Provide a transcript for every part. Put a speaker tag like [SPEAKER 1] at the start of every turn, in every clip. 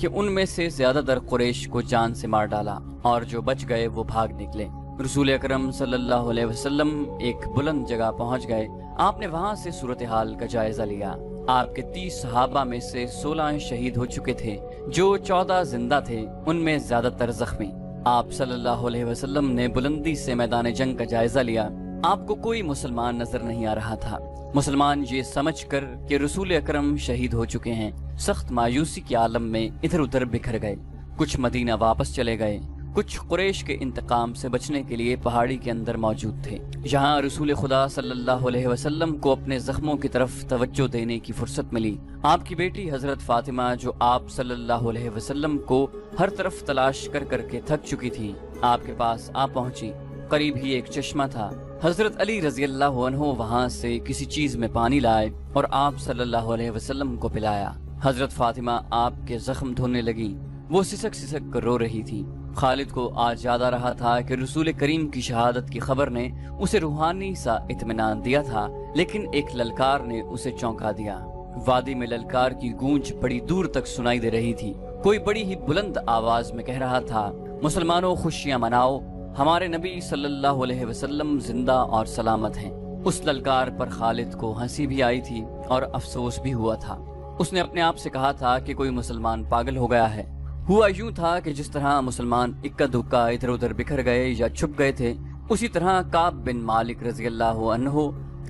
[SPEAKER 1] کہ ان میں سے زیادہ تر قریش کو جان سے مار ڈالا اور جو بچ گئے وہ بھاگ نکلے۔ رسول اکرم صلی اللہ علیہ وسلم ایک بلند جگہ پہنچ گئے۔ آپ نے وہاں سے صورتحال کا جائزہ لیا۔ آپ کے 30 صحابہ میں سے 16 شہید ہو چکے تھے، جو 14 زندہ تھے ان میں زیادہ تر زخمی۔ آپ صلی اللہ علیہ وسلم نے بلندی سے میدان جنگ کا جائزہ لیا۔ آپ کو کوئی مسلمان نظر نہیں آ رہا تھا۔ مسلمان یہ سمجھ کر کہ رسول اکرم شہید ہو چکے ہیں سخت مایوسی کے عالم میں ادھر ادھر بکھر گئے۔ کچھ مدینہ واپس چلے گئے، کچھ قریش کے انتقام سے بچنے کے لیے پہاڑی کے اندر موجود تھے۔ یہاں رسول خدا صلی اللہ علیہ وسلم کو اپنے زخموں کی طرف توجہ دینے کی فرصت ملی۔ آپ کی بیٹی حضرت فاطمہ، جو آپ صلی اللہ علیہ وسلم کو ہر طرف تلاش کر کر کے تھک چکی تھی، آپ کے پاس آ پہنچی۔ قریب ہی ایک چشمہ تھا۔ حضرت علی رضی اللہ عنہ وہاں سے کسی چیز میں پانی لائے اور آپ صلی اللہ علیہ وسلم کو پلایا۔ حضرت فاطمہ آپ کے زخم دھونے لگی۔ وہ سسک سسک کر رو رہی تھی۔ خالد کو آج یاد آ رہا تھا کہ رسول کریم کی شہادت کی خبر نے اسے روحانی سا اطمینان دیا تھا، لیکن ایک للکار نے اسے چونکا دیا۔ وادی میں للکار کی گونج بڑی دور تک سنائی دے رہی تھی۔ کوئی بڑی ہی بلند آواز میں کہہ رہا تھا، مسلمانوں خوشیاں مناؤ، ہمارے نبی صلی اللہ علیہ وسلم زندہ اور سلامت ہیں۔ اس للکار پر خالد کو ہنسی بھی آئی تھی اور افسوس بھی ہوا تھا۔ اس نے اپنے آپ سے کہا تھا کہ کوئی مسلمان پاگل ہو گیا ہے۔ ہوا یوں تھا کہ جس طرح مسلمان اکا دکا ادھر ادھر بکھر گئے یا چھپ گئے تھے، اسی طرح کعب بن مالک رضی اللہ عنہ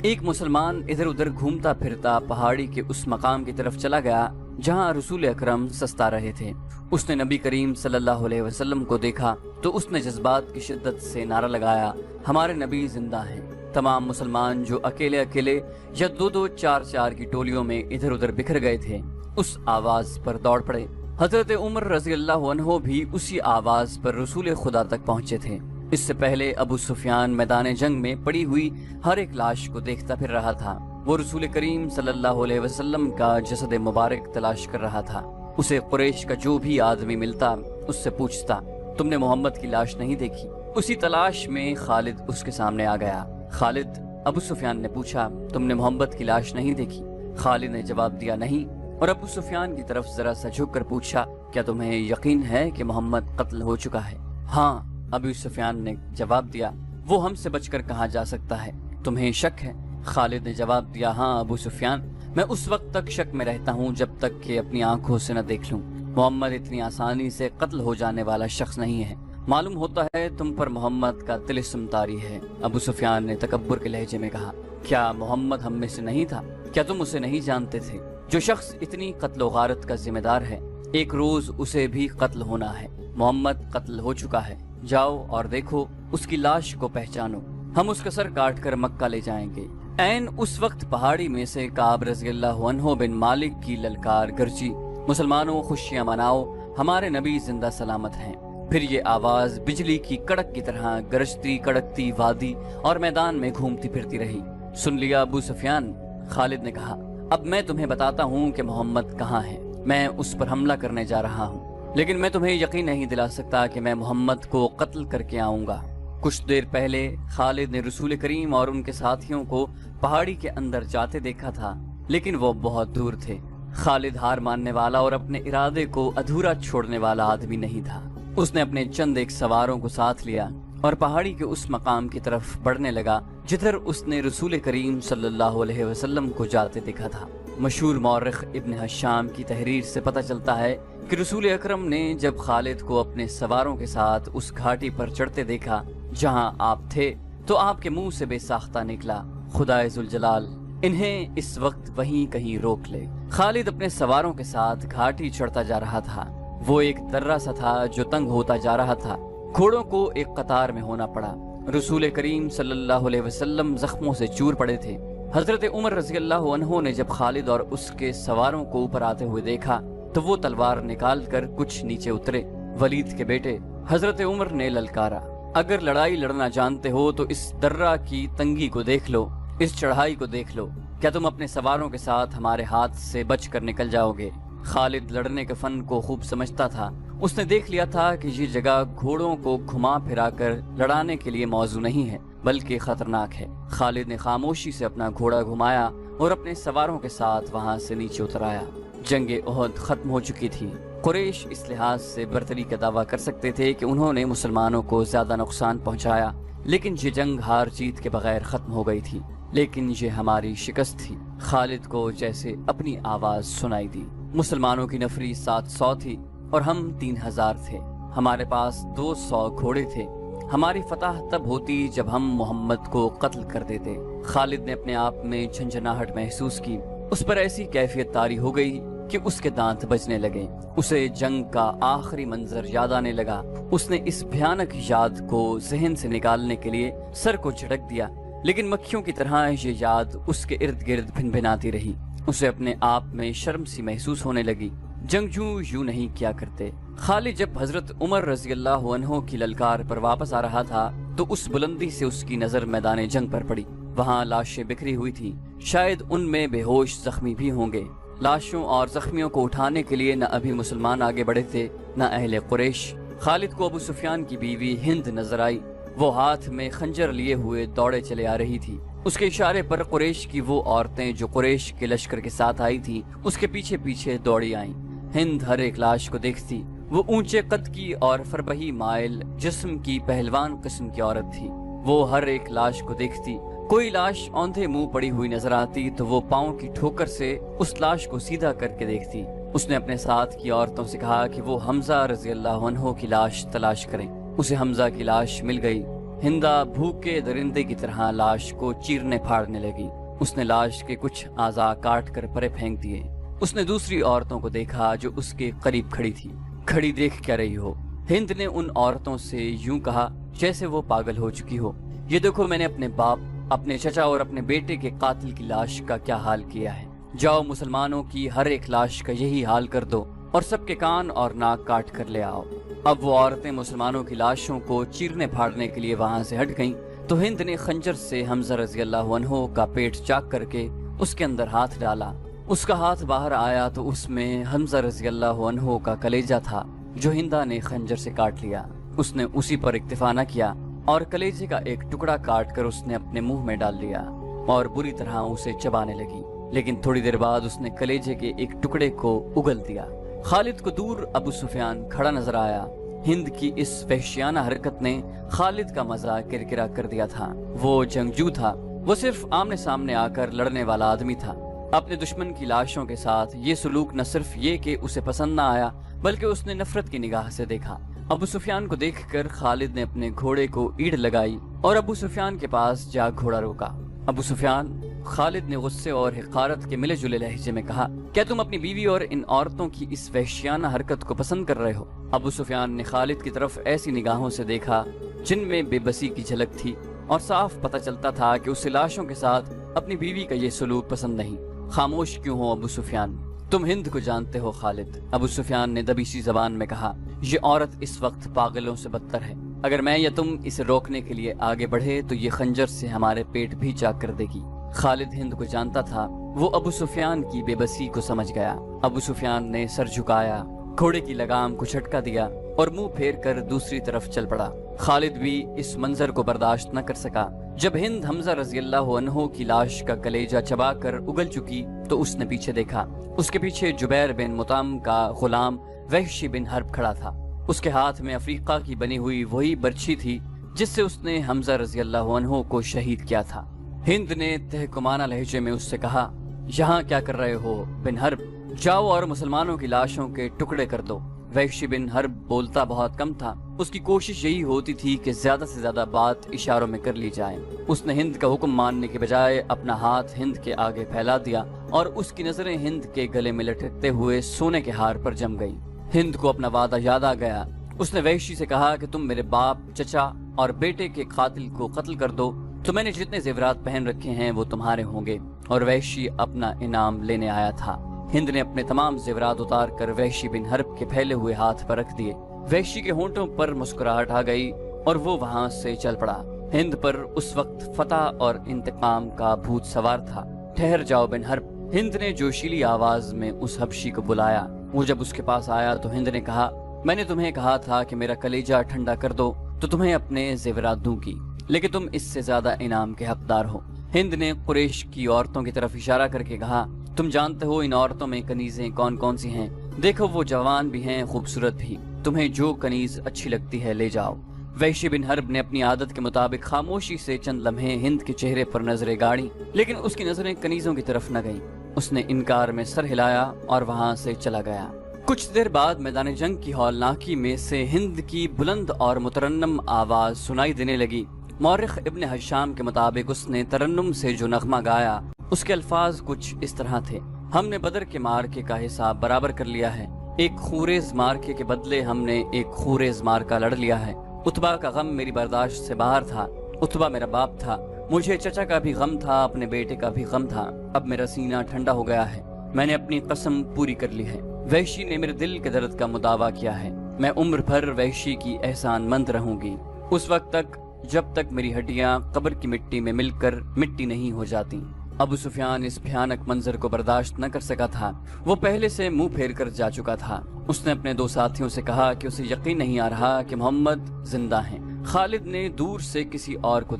[SPEAKER 1] ایک مسلمان ادھر ادھر گھومتا پھرتا پہاڑی کے اس مقام کی طرف چلا گیا جہاں رسول اکرم سستا رہے تھے۔ اس نے نبی کریم صلی اللہ علیہ وسلم کو دیکھا تو اس نے جذبات کی شدت سے نعرہ لگایا، ہمارے نبی زندہ ہیں۔ تمام مسلمان جو اکیلے اکیلے یا دو دو چار چار کی ٹولیوں میں ادھر ادھر بکھر گئے تھے، اس آواز پر دوڑ پڑے۔ حضرت عمر رضی اللہ عنہ بھی اسی آواز پر رسول خدا تک پہنچے تھے۔ اس سے پہلے ابو سفیان میدان جنگ میں پڑی ہوئی ہر ایک لاش کو دیکھتا پھر رہا تھا۔ وہ رسول کریم صلی اللہ علیہ وسلم کا جسد مبارک تلاش کر رہا تھا۔ اسے قریش کا جو بھی آدمی ملتا اس سے پوچھتا، تم نے محمد کی لاش نہیں دیکھی؟ اسی تلاش میں خالد اس کے سامنے آ گیا۔ خالد، ابو سفیان نے پوچھا، تم نے محمد کی لاش نہیں دیکھی؟ خالد نے جواب دیا نہیں، اور ابو سفیان کی طرف ذرا سا جھک کر پوچھا، کیا تمہیں یقین ہے کہ محمد قتل ہو چکا ہے؟ ہاں، ابو سفیان نے جواب دیا، وہ ہم سے بچ کر کہاں جا سکتا ہے؟ تمہیں شک ہے؟ خالد نے جواب دیا، ہاں ابو سفیان، میں اس وقت تک شک میں رہتا ہوں جب تک کہ اپنی آنکھوں سے نہ دیکھ لوں۔ محمد اتنی آسانی سے قتل ہو جانے والا شخص نہیں ہے۔ معلوم ہوتا ہے تم پر محمد کا طلسم طاری ہے۔ ابو سفیان نے تکبر کے لہجے میں کہا، کیا محمد ہم میں سے نہیں تھا؟ کیا تم اسے نہیں جانتے تھے؟ جو شخص اتنی قتل و غارت کا ذمہ دار ہے، ایک روز اسے بھی قتل ہونا ہے۔ محمد قتل ہو چکا ہے، جاؤ اور دیکھو، اس کی لاش کو پہچانو، ہم اس کا سر کاٹ کر مکہ لے جائیں گے۔ عین اس وقت پہاڑی میں سے کعب رضی اللہ عنہ بن مالک کی للکار گرجی، مسلمانوں خوشیاں مناؤ، ہمارے نبی زندہ سلامت ہیں۔ پھر یہ آواز بجلی کی کڑک کی طرح گرجتی کڑکتی وادی اور میدان میں گھومتی پھرتی رہی۔ سن لیا ابو سفیان؟ خالد نے کہا، اب میں تمہیں بتاتا ہوں کہ محمد کہاں ہے۔ میں اس پر حملہ کرنے جا رہا ہوں، لیکن میں تمہیں یقین نہیں دلا سکتا کہ میں محمد کو قتل کر کے آؤں گا۔ کچھ دیر پہلے خالد نے رسول کریم اور ان کے ساتھیوں کو پہاڑی کے اندر جاتے دیکھا تھا، لیکن وہ بہت دور تھے۔ خالد ہار ماننے والا اور اپنے ارادے کو ادھورا چھوڑنے والا آدمی نہیں تھا۔ اس نے اپنے چند ایک سواروں کو ساتھ لیا اور پہاڑی کے اس مقام کی طرف بڑھنے لگا جدھر اس نے رسول کریم صلی اللہ علیہ وسلم کو جاتے دیکھا تھا۔ مشہور مورخ ابن حشام کی تحریر سے پتہ چلتا ہے کہ رسول اکرم نے جب خالد کو اپنے سواروں کے ساتھ اس گھاٹی پر چڑھتے دیکھا جہاں آپ تھے، تو آپ کے منہ سے بے ساختہ نکلا، خدائے ذوالجلال انہیں اس وقت وہیں کہیں روک لے۔ خالد اپنے سواروں کے ساتھ گھاٹی چڑھتا جا رہا تھا۔ وہ ایک درہ سا تھا جو تنگ ہوتا جا رہا تھا۔ گھوڑوں کو ایک قطار میں ہونا پڑا۔ رسول کریم صلی اللہ علیہ وسلم زخموں سے چور پڑے تھے۔ حضرت عمر رضی اللہ عنہ نے جب خالد اور اس کے سواروں کو اوپر آتے ہوئے دیکھا تو وہ تلوار نکال کر کچھ نیچے اترے۔ ولید کے بیٹے حضرت عمر نے للکارا، اگر لڑائی لڑنا جانتے ہو تو اس درہ کی تنگی کو دیکھ لو، اس چڑھائی کو دیکھ لو، کیا تم اپنے سواروں کے ساتھ ہمارے ہاتھ سے بچ کر نکل جاؤ گے؟ خالد لڑنے کے فن کو خوب سمجھتا تھا۔ اس نے دیکھ لیا تھا کہ یہ جگہ گھوڑوں کو گھما پھرا کر لڑانے کے لیے موزوں نہیں ہے بلکہ خطرناک ہے۔ خالد نے خاموشی سے اپنا گھوڑا گھمایا اور اپنے سواروں کے ساتھ وہاں سے نیچے اتر آیا۔ جنگ احد ختم ہو چکی تھی۔ قریش اس لحاظ سے برتری کا دعویٰ کر سکتے تھے کہ انہوں نے مسلمانوں کو زیادہ نقصان پہنچایا، لیکن یہ جنگ ہار جیت کے بغیر ختم ہو گئی تھی۔ لیکن یہ ہماری شکست تھی۔ خالد کو جیسے اپنی آواز سنائی دی۔ مسلمانوں کی نفری 700 تھی اور ہم 3000 تھے۔ ہمارے پاس 200 گھوڑے تھے۔ ہماری فتح تب ہوتی جب ہم محمد کو قتل کر دیتے۔ خالد نے اپنے آپ میں جھنجھناہٹ محسوس کی۔ اس پر ایسی کیفیت طاری ہو گئی کہ اس کے دانت بجنے لگے۔ اسے جنگ کا آخری منظر یاد آنے لگا۔ اس نے اس بھیانک یاد کو ذہن سے نکالنے کے لیے سر کو جھٹک دیا، لیکن مکھیوں کی طرح یہ یاد اس کے ارد گرد بھن بھناتی رہی۔ اسے اپنے آپ میں شرم سی محسوس ہونے لگی۔ جنگجو یوں نہیں کیا کرتے۔ خالد جب حضرت عمر رضی اللہ عنہ کی للکار پر واپس آ رہا تھا تو اس بلندی سے اس کی نظر میدان جنگ پر پڑی۔ وہاں لاشیں بکھری ہوئی تھی، شاید ان میں بے ہوش زخمی بھی ہوں گے۔ لاشوں اور زخمیوں کو اٹھانے کے لیے نہ ابھی مسلمان آگے بڑھے تھے نہ اہل قریش۔ خالد کو ابو سفیان کی بیوی ہند نظر آئی۔ وہ ہاتھ میں خنجر لیے ہوئے دوڑے چلے آ رہی تھی۔ اس کے اشارے پر قریش کی وہ عورتیں جو قریش کے لشکر کے ساتھ آئی تھیں اس کے پیچھے پیچھے دوڑی آئیں۔ ہند ہر ایک لاش کو دیکھتی۔ وہ اونچے قد کی اور فربہی مائل جسم کی پہلوان قسم کی عورت تھی۔ وہ ہر ایک لاش کو دیکھتی۔ کوئی لاش اوندھے منہ پڑی ہوئی نظر آتی تو وہ پاؤں کی ٹھوکر سے اس لاش کو سیدھا کر کے دیکھتی۔ اس نے اپنے ساتھ کی عورتوں سے کہا کہ وہ حمزہ رضی اللہ عنہ کی لاش تلاش کریں۔ اسے حمزہ کی لاش مل گئی۔ ہندا بھوکے درندے کی طرح لاش کو چیرنے پھاڑنے لگی۔ اس نے لاش کے کچھ اعضاء کاٹ کر پرے پھینک دیے۔ اس نے دوسری عورتوں کو دیکھا جو اس کے قریب کھڑی تھی۔ کھڑی دیکھ کیا رہی ہو؟ ہند نے ان عورتوں سے یوں کہا جیسے وہ پاگل ہو چکی ہو۔ یہ دیکھو میں نے اپنے باپ، اپنے چچا اور اپنے بیٹے کے قاتل کی لاش کا کیا حال کیا ہے۔ جاؤ مسلمانوں کی ہر ایک لاش کا یہی حال کر دو اور سب کے کان اور ناک کاٹ کر لے آؤ۔ اب وہ عورتیں مسلمانوں کی لاشوں کو چیرنے پھاڑنے کے لیے وہاں سے ہٹ گئیں تو ہند نے خنجر سے حمزہ رضی اللہ عنہ کا پیٹ چاک کر کے اس کے اندر ہاتھ ڈالا۔ اس کا ہاتھ باہر آیا تو اس میں حمزہ رضی اللہ عنہ کا کلیجہ تھا جو ہندا نے خنجر سے کاٹ لیا۔ اس نے اسی پر اکتفا نہ کیا اور کلیجے کا ایک ٹکڑا کاٹ کر اس نے اپنے منہ میں ڈال لیا اور بری طرح اسے چبانے لگی، لیکن تھوڑی دیر بعد اس نے کلیجے کے ایک ٹکڑے کو اگل دیا۔ خالد کو دور ابو سفیان کھڑا نظر آیا۔ ہند کی اس وحشیانہ حرکت نے خالد کا مزہ کرکرا کر دیا تھا۔ وہ جنگجو تھا، وہ صرف آمنے سامنے آ کر لڑنے والا آدمی تھا۔ اپنے دشمن کی لاشوں کے ساتھ یہ سلوک نہ صرف یہ کہ اسے پسند نہ آیا بلکہ اس نے نفرت کی نگاہ سے دیکھا۔ ابو سفیان کو دیکھ کر خالد نے اپنے گھوڑے کو ایڑ لگائی اور ابو سفیان کے پاس جا گھوڑا روکا۔ ابو سفیان، خالد نے غصے اور حقارت کے ملے جلے لہجے میں کہا، کیا تم اپنی بیوی اور ان عورتوں کی اس وحشیانہ حرکت کو پسند کر رہے ہو؟ ابو سفیان نے خالد کی طرف ایسی نگاہوں سے دیکھا جن میں بے بسی کی جھلک تھی اور صاف پتہ چلتا تھا کہ اسے لاشوں کے ساتھ اپنی بیوی کا یہ سلوک پسند نہیں۔ خاموش کیوں ہو ابو سفیان؟ تم ہند کو جانتے ہو خالد، ابو سفیان نے دبیسی زبان میں کہا۔ یہ عورت اس وقت پاگلوں سے بدتر ہے۔ اگر میں یا تم اسے روکنے کے لیے آگے بڑھے تو یہ خنجر سے ہمارے پیٹ بھی چاک کر دے گی۔ خالد ہند کو جانتا تھا، وہ ابو سفیان کی بے بسی کو سمجھ گیا۔ ابو سفیان نے سر جھکایا، گھوڑے کی لگام کو جھٹکا دیا اور منہ پھیر کر دوسری طرف چل پڑا۔ خالد بھی اس منظر کو برداشت نہ کر سکا۔ جب ہند حمزہ رضی اللہ عنہ کی لاش کا کلیجہ چبا کر اگل چکی تو اس نے پیچھے دیکھا۔ اس کے پیچھے جبیر بن مطعم کا غلام وحشی بن حرب کھڑا تھا۔ اس کے ہاتھ میں افریقہ کی بنی ہوئی وہی برچھی تھی جس سے اس نے حمزہ رضی اللہ عنہ کو شہید کیا تھا۔ ہند نے تہکمانہ لہجے میں اس سے کہا، یہاں کیا کر رہے ہو بن حرب؟ جاؤ اور مسلمانوں کی لاشوں کے ٹکڑے کر دو۔ وحشی بن حرب بولتا بہت کم تھا۔ اس کی کوشش یہی ہوتی تھی کہ زیادہ سے زیادہ بات اشاروں میں کر لی جائے۔ اس نے ہند کا حکم ماننے کے بجائے اپنا ہاتھ ہند کے آگے پھیلا دیا اور اس کی نظریں ہند کے گلے میں لٹکتے ہوئے سونے کے ہار پر جم گئی۔ ہند کو اپنا وعدہ یاد آ گیا۔ اس نے وحشی سے کہا کہ تم میرے باپ، چچا اور بیٹے کے قاتل کو قتل کر دو تو میں نے جتنے زیورات پہن رکھے ہیں وہ تمہارے ہوں گے، اور وحشی اپنا انعام لینے آیا تھا۔ ہند نے اپنے تمام زیورات اتار کر وحشی بن حرب کے پھیلے ہوئے ہاتھ پر رکھ دیے۔ وحشی کے ہونٹوں پر مسکراہٹ آ گئی اور وہ وہاں سے چل پڑا۔ ہند پر اس وقت فتح اور انتقام کا بھوت سوار تھا۔ ٹھہر جاؤ بن حرب، ہند نے جوشیلی آواز میں اس حبشی کو بلایا۔ وہ جب اس کے پاس آیا تو ہند نے کہا، میں نے تمہیں کہا تھا کہ میرا کلیجہ ٹھنڈا کر دو تو تمہیں اپنے زیورات دوں گی، لیکن تم اس سے زیادہ انعام کے حقدار ہو۔ ہند نے قریش کی عورتوں کی طرف اشارہ کر کے کہا، تم جانتے ہو ان عورتوں میں کنیزیں کون کون سی ہیں دیکھو وہ جوان بھی ہیں خوبصورت بھی، تمہیں جو کنیز اچھی لگتی ہے لے جاؤ۔ وحشی بن حرب نے اپنی عادت کے مطابق خاموشی سے چند لمحے ہند کے چہرے پر نظریں گاڑی، لیکن اس کی نظریں کنیزوں کی طرف نہ گئیں۔ اس نے انکار میں سر ہلایا اور وہاں سے چلا گیا۔ کچھ دیر بعد میدان جنگ کی ہولناکی میں سے ہند کی بلند اور مترنم آواز سنائی دینے لگی۔ مورخ ابن ہشام کے مطابق اس نے ترنم سے جو نغمہ گایا اس کے الفاظ کچھ اس طرح تھے: ہم نے بدر کے مارکے کا حساب برابر کر لیا ہے، ایک خوریز مارکے کے بدلے ہم نے ایک خوریز مارکا لڑ لیا ہے۔ اتبا کا غم میری برداشت سے باہر تھا، اتبا میرا باپ تھا، مجھے چچا کا بھی غم تھا، اپنے بیٹے کا بھی غم تھا۔ اب میرا سینہ ٹھنڈا ہو گیا ہے، میں نے اپنی قسم پوری کر لی ہے۔ وحشی نے میرے دل کے درد کا مداوع کیا ہے، میں عمر بھر وحشی کی احسان مند رہوں گی، اس وقت تک جب تک میری ہڈیاں قبر کی مٹی میں مل کر مٹی نہیں ہو جاتی۔ ابو سفیان اس بھیانک منظر کو برداشت نہ کر سکا تھا، وہ پہلے سے منہ پھیر کر جا چکا تھا۔ اس نے اپنے دو ساتھیوں سے کہا کہ اسے یقین نہیں آ رہا کہ محمد زندہ ہیں۔ خالد نے دور سے کسی اور کو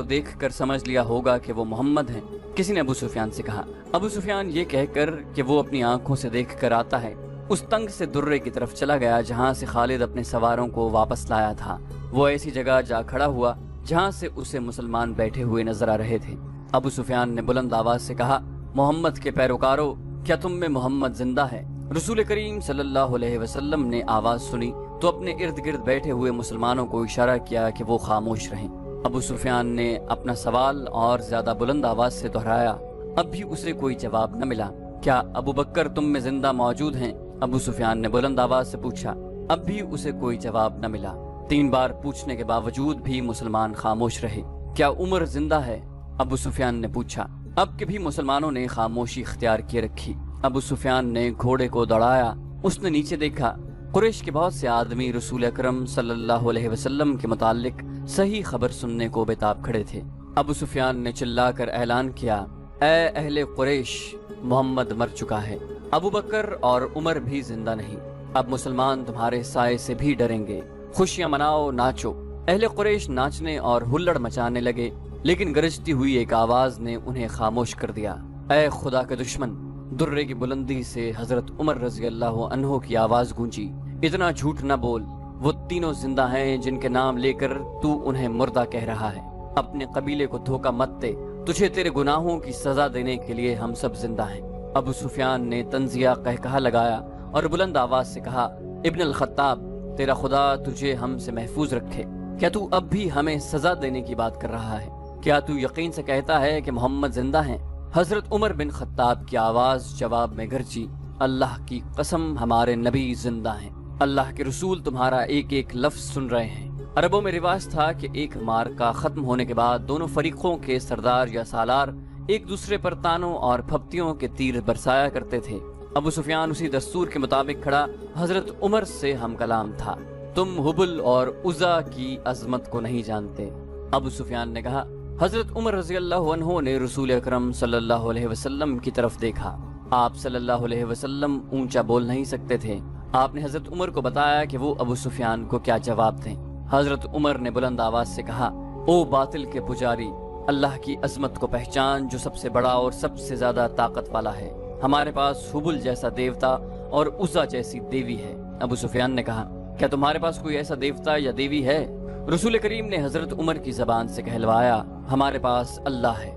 [SPEAKER 1] دیکھ کر سمجھ لیا ہوگا کہ وہ محمد ہیں، کسی نے ابو سفیان سے کہا۔ ابو سفیان یہ کہہ کر کہ وہ اپنی آنکھوں سے دیکھ کر آتا ہے، اس تنگ سے درے کی طرف چلا گیا جہاں سے خالد اپنے سواروں کو واپس لایا تھا۔ وہ ایسی جگہ جا کھڑا ہوا جہاں سے اسے مسلمان بیٹھے ہوئے نظر آ رہے تھے۔ ابو سفیان نے بلند آواز سے کہا: محمد کے پیروکارو، کیا تم میں محمد زندہ ہے؟ رسول کریم صلی اللہ علیہ وسلم نے آواز سنی تو اپنے ارد گرد بیٹھے ہوئے مسلمانوں کو اشارہ کیا کہ وہ خاموش رہیں۔ ابو سفیان نے اپنا سوال اور زیادہ بلند آواز سے دہرایا، اب بھی اسے کوئی جواب نہ ملا۔ کیا ابو بکر تم میں زندہ موجود ہیں؟ ابو سفیان نے بلند آواز سے پوچھا، اب بھی اسے کوئی جواب نہ ملا۔ 3 بار پوچھنے کے باوجود بھی مسلمان خاموش رہے۔ کیا عمر زندہ ہے؟ ابو سفیان نے پوچھا۔ اب کے بھی مسلمانوں نے خاموشی اختیار کیے رکھی۔ ابو سفیان نے گھوڑے کو دوڑایا، اس نے نیچے دیکھا، قریش کے بہت سے آدمی رسول اکرم صلی اللہ علیہ وسلم کے متعلق صحیح خبر سننے کو بےتاب کھڑے تھے۔ ابو سفیان نے چلا کر اعلان کیا، اے اہل قریش، محمد مر چکا ہے، ابو بکر اور عمر بھی زندہ نہیں، اب مسلمان تمہارے سائے سے بھی ڈریں گے، خوشیاں مناؤ، ناچو۔ اہل قریش ناچنے اور ہلڑ مچانے لگے، لیکن گرجتی ہوئی ایک آواز نے انہیں خاموش کر دیا، اے خدا کے دشمن! درے کی بلندی سے حضرت عمر رضی اللہ عنہ کی آواز گونجی، اتنا جھوٹ نہ بول، وہ تینوں زندہ ہیں جن کے نام لے کر تو انہیں مردہ کہہ رہا ہے۔ اپنے قبیلے کو دھوکہ مت دے، تجھے تیرے گناہوں کی سزا دینے کے لیے ہم سب زندہ ہیں۔ ابو سفیان نے طنزیہ قہقہا لگایا اور بلند آواز سے کہا، ابن الخطاب، تیرا خدا تجھے ہم سے محفوظ رکھے، کیا تو اب بھی ہمیں سزا دینے کی بات کر رہا ہے؟ کیا تو یقین سے کہتا ہے کہ محمد زندہ ہیں؟ حضرت عمر بن خطاب کی آواز جواب میں گرجی، اللہ کی قسم ہمارے نبی زندہ ہیں، اللہ کے رسول تمہارا ایک ایک لفظ سن رہے ہیں۔ عربوں میں رواج تھا کہ ایک مارکا ختم ہونے کے بعد دونوں فریقوں کے سردار یا سالار ایک دوسرے پر تانوں اور پھپتیوں کے تیر برسایا کرتے تھے۔ ابو سفیان اسی دستور کے مطابق کھڑا حضرت عمر سے ہم کلام تھا، تم حبل اور عزا کی عظمت کو نہیں جانتے۔ ابو سفیان نے کہا، حضرت عمر رضی اللہ عنہ نے رسول اکرم صلی اللہ علیہ وسلم کی طرف دیکھا، آپ صلی اللہ علیہ وسلم اونچا بول نہیں سکتے تھے، آپ نے حضرت عمر کو بتایا کہ وہ ابو سفیان کو کیا جواب دیں۔ حضرت عمر نے بلند آواز سے کہا، او باطل کے پجاری، اللہ کی عظمت کو پہچان جو سب سے بڑا اور سب سے زیادہ طاقت والا ہے، ہمارے پاس حبل جیسا دیوتا اور عزا جیسی دیوی ہے۔ ابو سفیان نے کہا، کیا تمہارے پاس کوئی ایسا دیوتا یا دیوی ہے؟ رسول کریم نے حضرت عمر کی زبان سے کہلوایا، ہمارے پاس اللہ ہے۔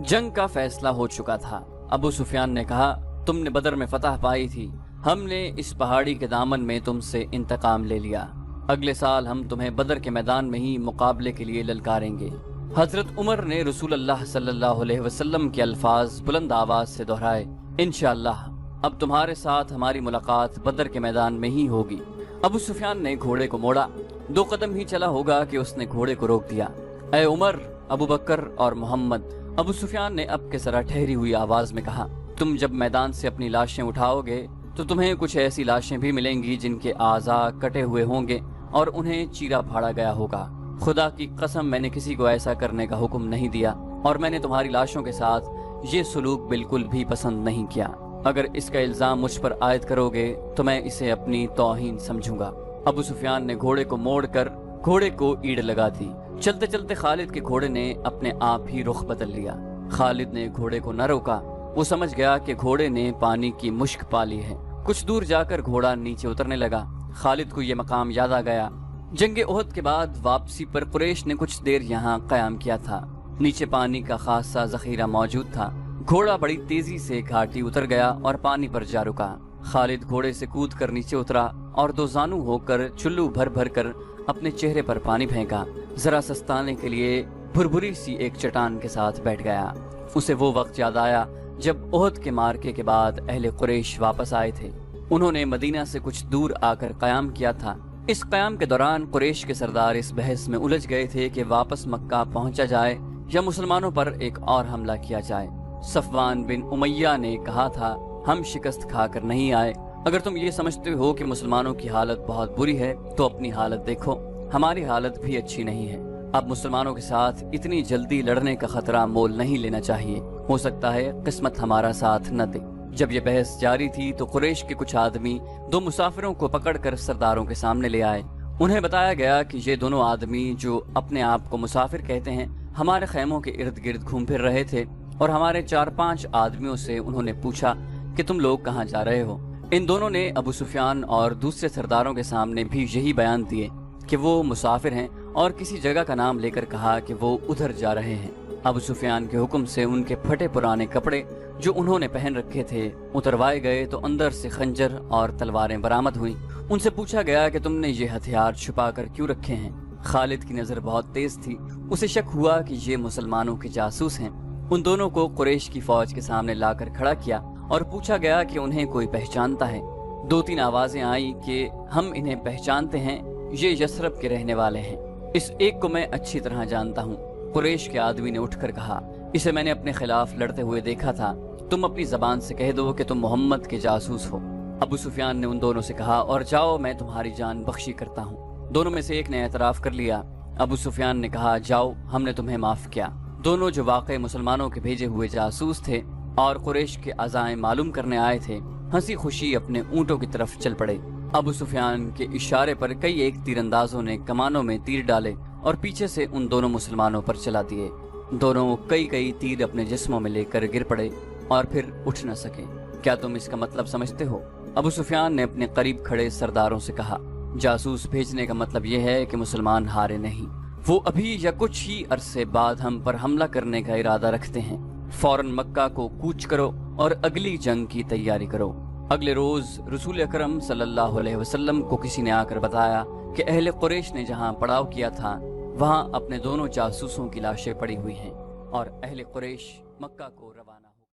[SPEAKER 1] جنگ کا فیصلہ ہو چکا تھا۔ ابو سفیان نے کہا، تم نے بدر میں فتح پائی تھی، ہم نے اس پہاڑی کے دامن میں تم سے انتقام لے لیا، اگلے سال ہم تمہیں بدر کے میدان میں ہی مقابلے کے لیے للکاریں گے۔ حضرت عمر نے رسول اللہ صلی اللہ علیہ وسلم کے الفاظ بلند آواز سے دہرائے، انشاءاللہ اب تمہارے ساتھ ہماری ملاقات بدر کے میدان میں ہی ہوگی۔ ابو سفیان نے گھوڑے کو موڑا، 2 قدم ہی چلا ہوگا کہ اس نے گھوڑے کو روک دیا۔ اے عمر، ابو بکر اور محمد، ابو سفیان نے اب کے ذرا ٹھہری ہوئی آواز میں کہا، تم جب میدان سے اپنی لاشیں اٹھاؤ گے تو تمہیں کچھ ایسی لاشیں بھی ملیں گی جن کے اعضاء کٹے ہوئے ہوں گے اور انہیں چیرا پھاڑا گیا ہوگا۔ خدا کی قسم میں نے کسی کو ایسا کرنے کا حکم نہیں دیا، اور میں نے تمہاری لاشوں کے ساتھ یہ سلوک بالکل بھی پسند نہیں کیا۔ اگر اس کا الزام مجھ پر عائد کرو گے تو میں اسے اپنی توہین سمجھوں گا۔ ابو سفیان نے گھوڑے کو موڑ کر گھوڑے کو ایڑ لگا دی۔ چلتے چلتے خالد کے گھوڑے نے اپنے آپ ہی رخ بدل لیا۔ خالد نے گھوڑے کو نہ روکا، وہ سمجھ گیا کہ گھوڑے نے پانی کی مشک پا لی ہے۔ کچھ دور جا کر گھوڑا نیچے اترنے لگا۔ خالد کو یہ مقام یاد آ گیا۔ جنگ احد کے بعد واپسی پر قریش نے کچھ دیر یہاں قیام کیا تھا۔ نیچے پانی کا خاصا ذخیرہ موجود تھا۔ گھوڑا بڑی تیزی سے گھاٹی اتر گیا اور پانی پر جا رکا۔ خالد گھوڑے سے کود کر نیچے اترا اور دو زانو ہو کر چلو بھر بھر کر اپنے چہرے پر پانی پھینکا۔ ذرا سستانے کے لیے بھربھری سی ایک چٹان کے ساتھ بیٹھ گیا۔ اسے وہ وقت یاد آیا جب احد کے مارکے کے بعد اہل قریش واپس آئے تھے۔ انہوں نے مدینہ سے کچھ دور آ کر قیام کیا تھا۔ اس قیام کے دوران قریش کے سردار اس بحث میں الجھ گئے تھے کہ واپس مکہ پہنچا جائے یا مسلمانوں پر ایک اور حملہ کیا جائے۔ صفوان بن امیہ نے کہا تھا، ہم شکست کھا کر نہیں آئے۔ اگر تم یہ سمجھتے ہو کہ مسلمانوں کی حالت بہت بری ہے تو اپنی حالت دیکھو، ہماری حالت بھی اچھی نہیں ہے۔ اب مسلمانوں کے ساتھ اتنی جلدی لڑنے کا خطرہ مول نہیں لینا چاہیے، ہو سکتا ہے قسمت ہمارا ساتھ نہ دے۔ جب یہ بحث جاری تھی تو قریش کے کچھ آدمی دو مسافروں کو پکڑ کر سرداروں کے سامنے لے آئے۔ انہیں بتایا گیا کہ یہ دونوں آدمی جو اپنے آپ کو مسافر کہتے ہیں ہمارے خیموں کے ارد گرد گھوم پھر رہے تھے، اور ہمارے 4-5 آدمیوں سے انہوں نے پوچھا کہ تم لوگ کہاں جا رہے ہو۔ ان دونوں نے ابو سفیان اور دوسرے سرداروں کے سامنے بھی یہی بیان دیے کہ وہ مسافر ہیں، اور کسی جگہ کا نام لے کر کہا کہ وہ ادھر جا رہے ہیں۔ ابو سفیان کے حکم سے ان کے پھٹے پرانے کپڑے جو انہوں نے پہن رکھے تھے اتروائے گئے تو اندر سے خنجر اور تلواریں برآمد ہوئیں۔ ان سے پوچھا گیا کہ تم نے یہ ہتھیار چھپا کر کیوں رکھے ہیں؟ خالد کی نظر بہت تیز تھی، اسے شک ہوا کہ یہ مسلمانوں کے جاسوس ہیں۔ ان دونوں کو قریش کی فوج کے سامنے لا کر کھڑا کیا اور پوچھا گیا کہ انہیں کوئی پہچانتا ہے۔ 2-3 آوازیں آئیں کہ ہم انہیں پہچانتے ہیں، یہ یثرب کے رہنے والے ہیں، اس ایک کو میں اچھی طرح جانتا ہوں۔ قریش کے آدمی نے اٹھ کر کہا، اسے میں نے اپنے خلاف لڑتے ہوئے دیکھا تھا، تم اپنی زبان سے کہہ دو کہ تم محمد کے جاسوس ہو۔ ابو سفیان نے ان دونوں سے کہا، اور جاؤ میں تمہاری جان بخشی کرتا ہوں۔ دونوں میں سے ایک نے اعتراف کر لیا۔ ابو سفیان نے کہا، جاؤ ہم نے تمہیں معاف کیا۔ دونوں جو واقع مسلمانوں کے بھیجے ہوئے جاسوس تھے اور قریش کے عزائم معلوم کرنے آئے تھے، ہنسی خوشی اپنے اونٹوں کی طرف چل پڑے۔ ابو سفیان کے اشارے پر کئی ایک تیر اندازوں نے کمانوں میں تیر ڈالے اور پیچھے سے ان دونوں مسلمانوں پر چلا دیے۔ دونوں کئی تیر اپنے جسموں میں لے کر گر پڑے اور پھر اٹھ نہ سکے۔ کیا تم اس کا مطلب سمجھتے ہو؟ ابو سفیان نے اپنے قریب کھڑے سرداروں سے کہا، جاسوس بھیجنے کا مطلب یہ ہے کہ مسلمان ہارے نہیں، وہ ابھی یا کچھ ہی عرصے بعد ہم پر حملہ کرنے کا ارادہ رکھتے ہیں۔ فوراً مکہ کو کوچ کرو اور اگلی جنگ کی تیاری کرو۔ اگلے روز رسول اکرم صلی اللہ علیہ وسلم کو کسی نے آ کر بتایا کہ اہل قریش نے جہاں پڑاؤ کیا تھا وہاں اپنے دونوں جاسوسوں کی لاشیں پڑی ہوئی ہیں، اور اہل قریش مکہ کو روانہ